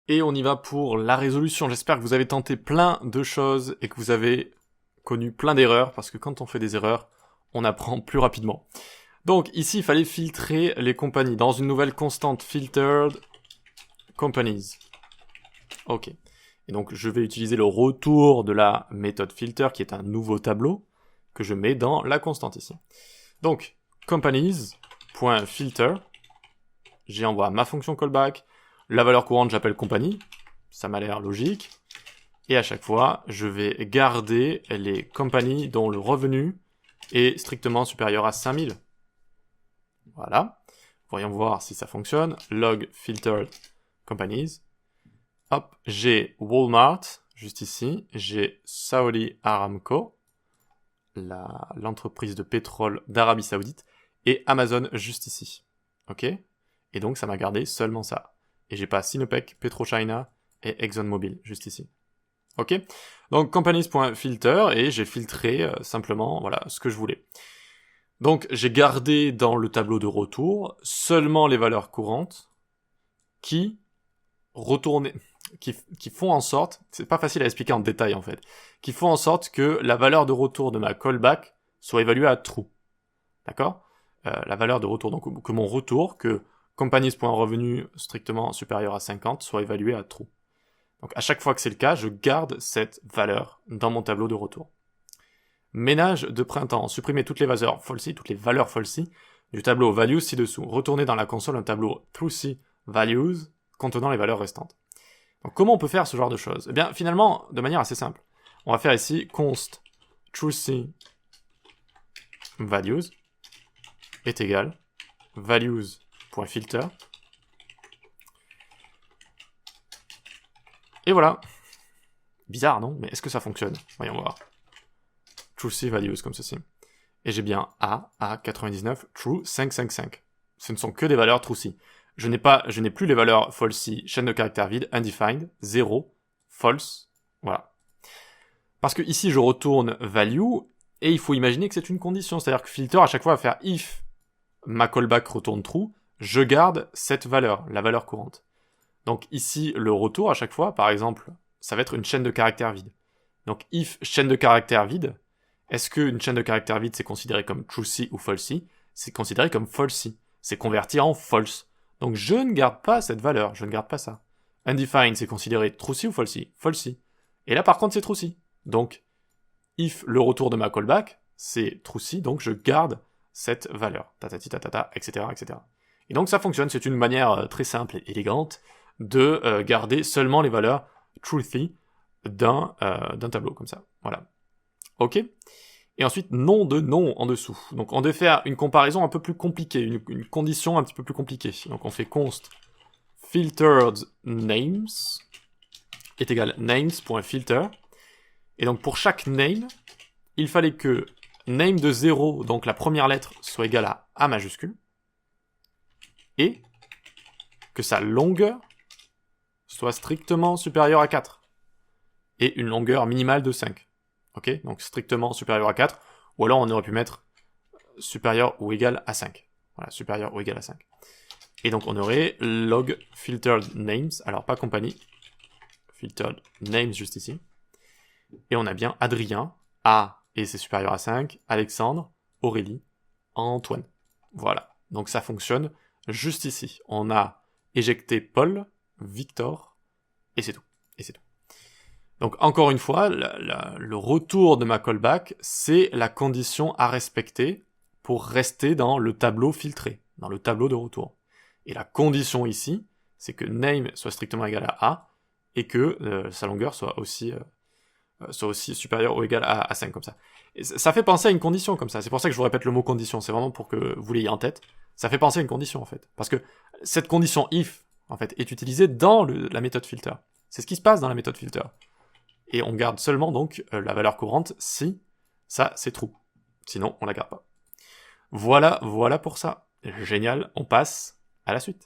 Et on y va pour la résolution. J'espère que vous avez tenté plein de choses et que vous avez connu plein d'erreurs, parce que quand on fait des erreurs, on apprend plus rapidement. Donc ici, il fallait filtrer les compagnies dans une nouvelle constante filtered companies. Ok. Et donc je vais utiliser le retour de la méthode filter, qui est un nouveau tableau, que je mets dans la constante ici. Donc, companies.filter, j'y envoie ma fonction callback, la valeur courante j'appelle compagnie, ça m'a l'air logique, et à chaque fois, je vais garder les compagnies dont le revenu est strictement supérieur à 5000. Voilà. Voyons voir si ça fonctionne. Log filtered companies. Hop, j'ai Walmart, juste ici. J'ai Saudi Aramco, l'entreprise de pétrole d'Arabie Saoudite. Et Amazon, juste ici. Ok? Et donc, ça m'a gardé seulement ça. Et j'ai pas Sinopec, PetroChina et ExxonMobil, juste ici. Ok? Donc, companies.filter, et j'ai filtré simplement, voilà, ce que je voulais. Donc, j'ai gardé dans le tableau de retour seulement les valeurs courantes qui font en sorte, c'est pas facile à expliquer en détail en fait, qui font en sorte que la valeur de retour de ma callback soit évaluée à true. D'accord? La valeur de retour, donc que mon retour, que companies.revenu strictement supérieur à 50 soit évalué à true. Donc à chaque fois que c'est le cas, je garde cette valeur dans mon tableau de retour. Ménage de printemps, supprimer toutes les valeurs falsy du tableau values ci-dessous. Retourner dans la console un tableau trueC values contenant les valeurs restantes. Donc comment on peut faire ce genre de choses? Eh bien finalement, de manière assez simple. On va faire ici const trueC values est égal values.filter. Et voilà. Bizarre, non? Mais est-ce que ça fonctionne? Voyons voir. trueC values comme ceci. Et j'ai bien A 99, true 555. Ce ne sont que des valeurs trueC. Je n'ai plus les valeurs falsy, chaîne de caractères vide, undefined, 0, false, voilà. Parce que ici je retourne value, et il faut imaginer que c'est une condition, c'est-à-dire que filter à chaque fois va faire if ma callback retourne true, je garde cette valeur, la valeur courante. Donc ici le retour à chaque fois, par exemple, ça va être une chaîne de caractères vide. Donc if chaîne de caractères vide, est-ce qu'une chaîne de caractères vide c'est considéré comme trueC ou falsy? C'est considéré comme falsy, c'est converti en false. Donc je ne garde pas cette valeur, je ne garde pas ça. Undefined, c'est considéré trueC ou falsy? Falsy. Et là par contre c'est trueC. Donc, if le retour de ma callback, c'est trueC, donc je garde cette valeur. Tatati tatata, etc., etc. Et donc ça fonctionne, c'est une manière très simple et élégante de garder seulement les valeurs trueC d'un tableau, comme ça. Voilà. Ok? Et ensuite, nom de nom en dessous. Donc on devait faire une comparaison un peu plus compliquée, une condition un petit peu plus compliquée. Donc on fait const filtered names est égal names.filter. Et donc pour chaque name, il fallait que name de 0, donc la première lettre, soit égale à A majuscule, et que sa longueur soit strictement supérieure à 4, et une longueur minimale de 5. Ok? Donc strictement supérieure à 4, ou alors on aurait pu mettre supérieur ou égal à 5. Voilà, supérieur ou égal à 5. Et donc on aurait log filtered names, alors pas compagnie, filtered names juste ici. Et on a bien Adrien, A, et c'est supérieur à 5, Alexandre, Aurélie, Antoine. Voilà. Donc ça fonctionne juste ici. On a éjecté Paul, Victor, et c'est tout. Et c'est tout. Donc encore une fois, le retour de ma callback, c'est la condition à respecter pour rester dans le tableau filtré, dans le tableau de retour. Et la condition ici, c'est que name soit strictement égal à A, et que sa longueur soit aussi supérieur ou égal à 5, comme ça. Et ça fait penser à une condition comme ça, c'est pour ça que je vous répète le mot condition, c'est vraiment pour que vous l'ayez en tête. Ça fait penser à une condition en fait, parce que cette condition if, en fait, est utilisée dans la méthode filter. C'est ce qui se passe dans la méthode filter. Et on garde seulement donc la valeur courante si ça c'est true. Sinon, on la garde pas. Voilà pour ça. Génial, on passe à la suite.